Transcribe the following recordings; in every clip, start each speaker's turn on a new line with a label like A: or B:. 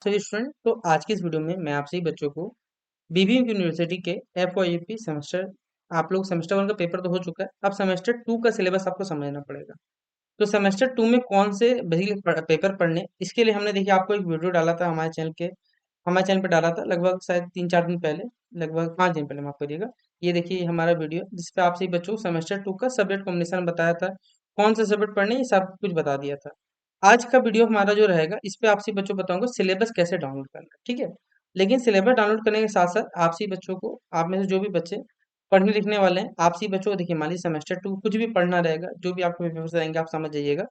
A: सभी स्टूडेंट, तो आज की इस वीडियो में मैं आपसे ही बच्चों को बीबीएम यूनिवर्सिटी के एफवाईपी सेमेस्टर, आप लोग सेमेस्टर 1 का पेपर तो हो चुका है। अब सेमेस्टर 2 का सिलेबस आपको समझना पड़ेगा। तो सेमेस्टर 2 में कौन से बेसिकली पेपर पढ़ने, इसके लिए हमने देखिए आपको एक वीडियो डाला था हमारे चैनल पे डाला था लगभग शायद 3-4 दिन पहले, लगभग 5 दिन पहले माफ करिएगा। ये देखिए हमारा वीडियो जिसपे आपसे ही बच्चों को सेमेस्टर 2 का सब्जेक्ट कॉम्बिनेशन बताया था, कौन से सब्जेक्ट पढ़ने ये सब कुछ बता दिया था। आज का वीडियो हमारा जो रहेगा इस पे आपसे बच्चों को बताऊंगा सिलेबस कैसे डाउनलोड करना है, ठीक है। लेकिन सिलेबस डाउनलोड करने के साथ साथ आपसे बच्चों को, आप में से जो भी बच्चे पढ़ने लिखने वाले हैं, आपसे बच्चों को देखिए मान लीजिए सेमेस्टर 2 कुछ भी पढ़ना रहेगा, जो भी आपके पेपर आएंगे आप समझ जाइएगा।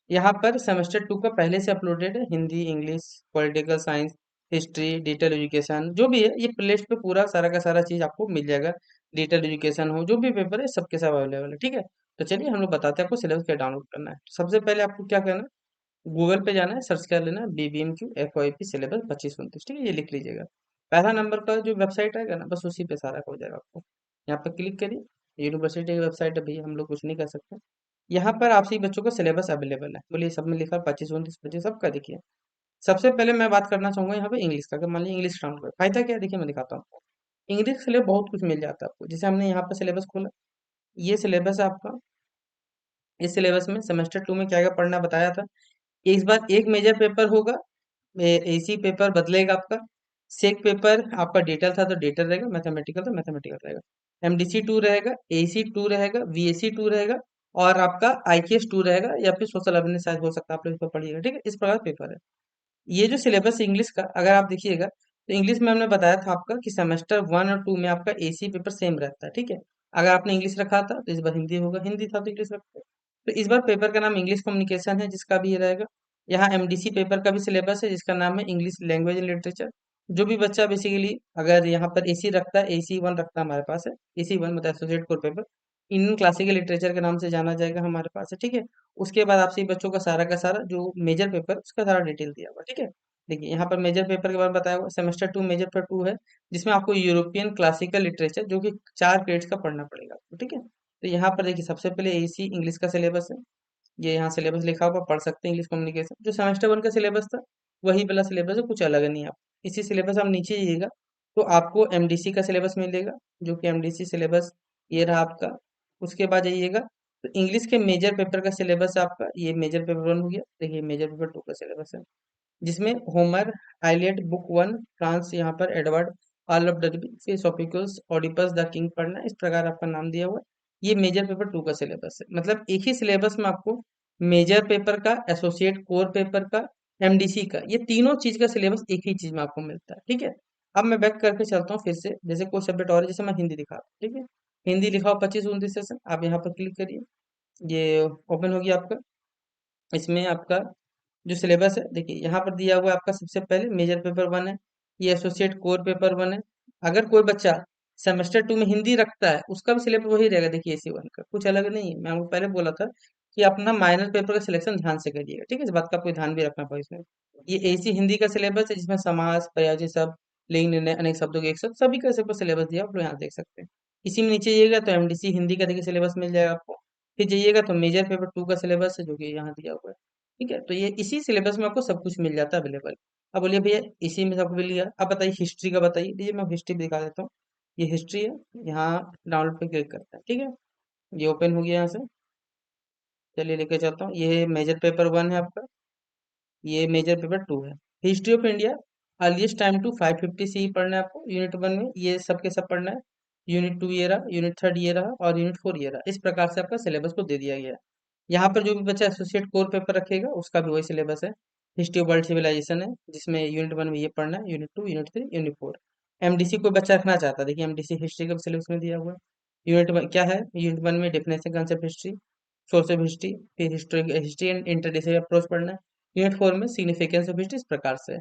A: यहाँ पर सेमेस्टर 2 का पहले से अपलोडेड है, Hindi, English, political science, history, digital education, जो भी है ये प्लेलिस्ट पे पूरा सारा का सारा चीज आपको मिल जाएगा। डिजिटल एजुकेशन हो, जो भी पेपर है सबके सब अवेलेबल है, ठीक है। तो चलिए हम लोग बताते हैं आपको सिलेबस क्या डाउनलोड करना है। सबसे पहले आपको क्या करना है, गूगल पे जाना है, सर्च कर लेना है बीबीएमक्यू एफवाईपी सिलेबस 25-29, ठीक है, ये लिख लीजिएगा। पहला नंबर पर जो वेबसाइट आएगा ना, बस उसी पे सारा हो जाएगा आपको। यहाँ पर क्लिक करिए, यूनिवर्सिटी की वेबसाइट है भैया, हम लोग कुछ नहीं कर सकते। यहाँ पर आप सभी बच्चों को सिलेबस अवेलेबल है, बोलिए सब में लिखा 25-29 25 सबका देखिए। सबसे पहले मैं बात करना चाहूंगा यहाँ पे इंग्लिश का, अगर मान लीजिए इंग्लिश डाउनलोड कर, फायदा क्या है देखिए मैं दिखाता हूँ आपको। इंग्लिश के लिए बहुत कुछ मिल जाता है आपको, जैसे हमने यहाँ पर सिलेबस खोला, ये सिलेबस है आपका। इस सिलेबस में सेमेस्टर 2 में क्या क्या पढ़ना बताया था। इस बार एक मेजर पेपर होगा, एसी पेपर बदलेगा आपका। सेक पेपर आपका डिटेल था तो डिटेल रहेगा, मैथमेटिकल तो मैथमेटिकल रहेगा। एमडीसी 2 रहेगा, एसी 2 रहेगा, वीएसी 2 रहेगा, और आपका आईकेएस 2 रहेगा, या फिर सोशल अवेयरनेस शायद हो सकता है, आप लोग इसको पढ़िएगा, ठीक है। इस प्रकार पेपर है। ये जो सिलेबस इंग्लिश का अगर आप देखिएगा, तो इंग्लिश में हमने बताया था आपका कि सेमेस्टर 1 और 2 में आपका एसी पेपर सेम रहता है, ठीक है। अगर आपने इंग्लिश रखा था तो इस बार हिंदी होगा, हिंदी था तो इंग्लिश रखते हैं। तो इस बार पेपर का नाम इंग्लिश कम्युनिकेशन है, जिसका भी ये रहेगा। यहाँ एमडीसी पेपर का भी सिलेबस है, जिसका नाम है इंग्लिश लैंग्वेज एंड लिटरेचर। जो भी बच्चा बेसिकली अगर यहाँ पर एसी रखता है, एसी 1 रखता है, हमारे पास है एसी 1 मतलब associate core paper, Indian classical literature के नाम से जाना जाएगा, हमारे पास है, ठीक है। उसके बाद आपसे बच्चों का सारा जो मेजर पेपर उसका सारा डिटेल दिया हुआ, ठीक है। देखिए यहाँ पर मेजर पेपर के बारे में बताया हुआ, सेमेस्टर 2 मेजर पेपर 2 है, जिसमें आपको यूरोपियन क्लासिकल लिटरेचर जो कि 4 क्रेडिट्स का पढ़ना पड़ेगा आपको, ठीक है। तो यहाँ पर देखिए सबसे पहले एसी इंग्लिश का सिलेबस है, ये यहाँ सिलेबस लिखा हुआ, पढ़ सकते हैं इंग्लिश कम्युनिकेशन। जो सेमेस्टर 1 का सिलेबस था वही वाला सिलेबस है, कुछ अलग नहीं है। आप इसी सिलेबस आप नीचे जाइएगा तो आपको एमडीसी का सिलेबस मिलेगा, जो कि एमडीसी सिलेबस ये रहा आपका। उसके बाद जाइएगा तो इंग्लिश के मेजर पेपर का सिलेबस है आपका, ये मेजर पेपर 1 हो गया। देखिए मेजर पेपर 2 का सिलेबस है, जिसमें होमर, आइलियट बुक 1, फ्रांस यहाँ पर एडवर्ड, ऑल ऑफ डरबी, फिर सोफिकल्स, ओडिपस द किंग पढ़ना, इस प्रकार आपका नाम दिया हुआ है। ये मेजर पेपर 2 का सिलेबस है, मतलब एक ही सिलेबस में आपको मेजर पेपर का, एसोसिएट कोर पेपर का, एमडीसी का, ये तीनों चीज का सिलेबस एक ही चीज में आपको मिलता है, ठीक है। अब मैं बैक करके चलता हूँ फिर से, जैसे कोई सब्जेक्ट और है, जैसे मैं हिंदी दिखा रहा हूँ, ठीक है। हिंदी लिखा हो 25-29 सेशन, आप यहाँ पर क्लिक करिए, ये ओपन हो गया आपका। इसमें आपका जो सिलेबस है देखिए यहाँ पर दिया हुआ है आपका। सबसे पहले मेजर पेपर 1 है, ये एसोसिएट कोर पेपर 1 है। अगर कोई बच्चा सेमेस्टर 2 में हिंदी रखता है, उसका भी सिलेबस वही रहेगा, देखिए एसी 1 का कुछ अलग नहीं है। मैं आपको पहले बोला था कि अपना माइनर पेपर का सिलेक्शन ध्यान से करिएगा, ठीक है, इस बात का आपको ध्यान भी रखना पड़ेगा इसमें। ये एसी हिंदी का सिलेबस है, जिसमें समास, प्रयोज्य शब्द, लिंग निर्णय, अनेक शब्दों के एक शब्द, सभी का सिलेबस दिया, आप लोग यहाँ देख सकते हैं। इसी में नीचे जाइएगा तो एमडीसी हिंदी का देखिए सिलेबस मिल जाएगा आपको। फिर जाइएगा तो मेजर पेपर 2 का सिलेबस है, जो कि यहाँ दिया हुआ है, ठीक है। तो ये इसी सिलेबस में आपको सब कुछ मिल जाता है अवेलेबल। अब बोलिए भैया इसी में सब मिल गया, अब बताइए हिस्ट्री का बताइए, देखिए मैं हिस्ट्री भी दिखा देता हूँ। ये हिस्ट्री है, यहाँ डाउनलोड पे क्लिक करते हैं, ठीक है। ये ओपन हो गया यहाँ से, चलिए लेके चलता हूँ। ये मेजर पेपर 1 है आपका, ये मेजर पेपर 2 है। History of India, earliest time to 550 C पढ़ना है आपको। यूनिट 1 में ये सब के सब पढ़ना है। यूनिट 2 ये रहा, यूनिट 3 ये रहा, और यूनिट 4 ये रहा। इस प्रकार से आपका सिलेबस को दे दिया गया है। यहाँ पर जो भी बच्चा एसोसिएट कोर पेपर रखेगा उसका भी वही सिलेबस है। हिस्ट्री ऑफ वर्ल्ड सिविलाइजेशन है, जिसमें यूनिट 1 में ये पढ़ना है, यूनिट 2, यूनिट 3, यूनिट 4। एमडीसी कोई बच्चा रखना चाहता है, देखिए एमडीसी हिस्ट्री का सिलेबस में दिया हुआ है। यूनिट 1 क्या है, यूनिट 1 में definition concept history, source of history, फिर history history and interdisciplinary approach पढ़ना है। यूनिट 4 में सिग्निफिकेंस ऑफ हिस्ट्री, इस प्रकार से।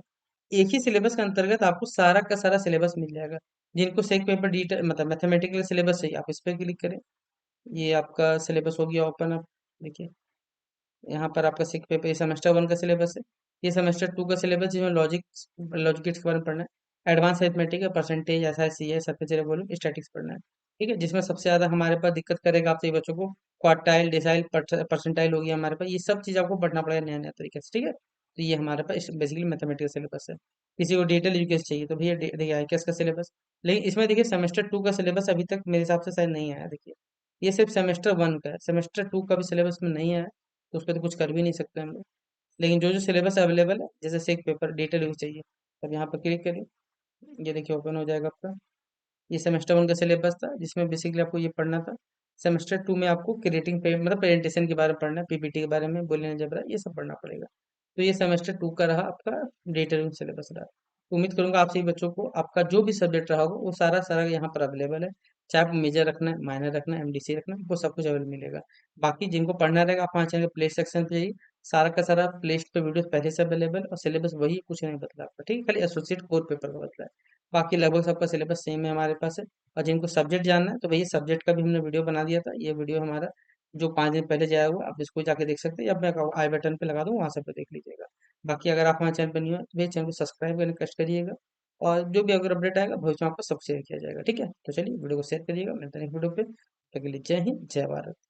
A: एक ही सिलेबस के अंतर्गत आपको सारा का सारा सिलेबस मिल जाएगा। जिनको सेक पेपर डिटेल मतलब मैथमेटिकल सिलेबस चाहिए, आप इस पर क्लिक करें। ये आपका सिलेबस हो गया ओपन। अब देखिए यहाँ पर आपका सिक पेपर, ये सेमेस्टर 1 का सिलेबस है। ये सेमेस्टर 2 का सिलेबस, जिसमें लॉजिक्स के बारे में पढ़ना है, एडवांस अरिथमेटिक है, परसेंटेज, एसआईसी है, सरफेस एरिया वॉल्यूम, स्टैटिक्स पढ़ना है, ठीक है। जिसमें सबसे ज्यादा हमारे पास दिक्कत करेगा आपसे बच्चों को क्वार्टाइल, डिसाइल, परसेंटाइल हो गया हमारे पास, ये सब चीज आपको पढ़ना पड़ेगा नया नया तरीके से, ठीक है। तो ये हमारे पास बेसिकली मैथमेटिक्स सिलेबस है। किसी को डिजिटल यूकेएस चाहिए तो भैया देखिए आईकेएस का सिलेबस। लेकिन इसमें देखिए सेमेस्टर 2 का सिलेबस अभी तक मेरे हिसाब से शायद नहीं आया। देखिए ये सिर्फ सेमेस्टर 1 का है, सेमेस्टर 2 का भी सिलेबस में नहीं आया, तो उस पर तो कुछ कर भी नहीं सकते हम लोग। लेकिन जो जो सिलेबस अवेलेबल है, जैसे से एक पेपर डिटेल व्यू चाहिए, तब यहाँ पर क्लिक करिए, ये देखिए ओपन हो जाएगा आपका। ये सेमेस्टर 1 का सिलेबस था, जिसमें बेसिकली आपको ये पढ़ना था। सेमेस्टर 2 में आपको क्रिएटिंग मतलब प्रेजेंटेशन के बारे में पढ़ना है, पीपीटी के बारे में, बुलियन अलजेब्रा, ये सब पढ़ना पड़ेगा। तो ये सेमेस्टर 2 का रहा आपका डिटेल सिलेबस रहा। तो उम्मीद करूंगा आप सभी बच्चों को आपका जो भी सब्जेक्ट रहा होगा वो सारा सारा यहाँ पर अवेलेबल है। चाहे आप मेजर रखना है, माइनर रखना है, एमडीसी रखना है, वो सब कुछ अवेलेबल मिलेगा। बाकी जिनको पढ़ना रहेगा आप हमारे चैनल प्ले सेक्शन पे जाइए, सारा का सारा प्ले पे वीडियो पहले से अवेलेबल, और सिलेबस वही है, कुछ नहीं बदला आपका, ठीक है, खाली एसोसिएट कोर पेपर का बदला है। बाकी लगभग सबका सिलेबस सेम है हमारे पास है। और जिनको सब्जेक्ट जानना है तो भैया सब्जेक्ट का भी हमने वीडियो बना दिया था, ये वीडियो हमारा जो 5 दिन पहले जाया हुआ, आप इसको जाके देख सकते हैं, या मैं आई बटन पे लगा दूँ, वहां से पे देख लीजिएगा। बाकी अगर आप हमारे चैनल पर नहीं हो तो भैया चैनल को सब्सक्राइब करने कष्ट करिएगा, और जो भी अगर अपडेट आएगा भविष्य में आपको सब शेयर किया जाएगा, ठीक है। तो चलिए वीडियो को शेयर करिएगा, मिलते हैं वीडियो पे। तब तक के लिए जय हिंद, जय भारत।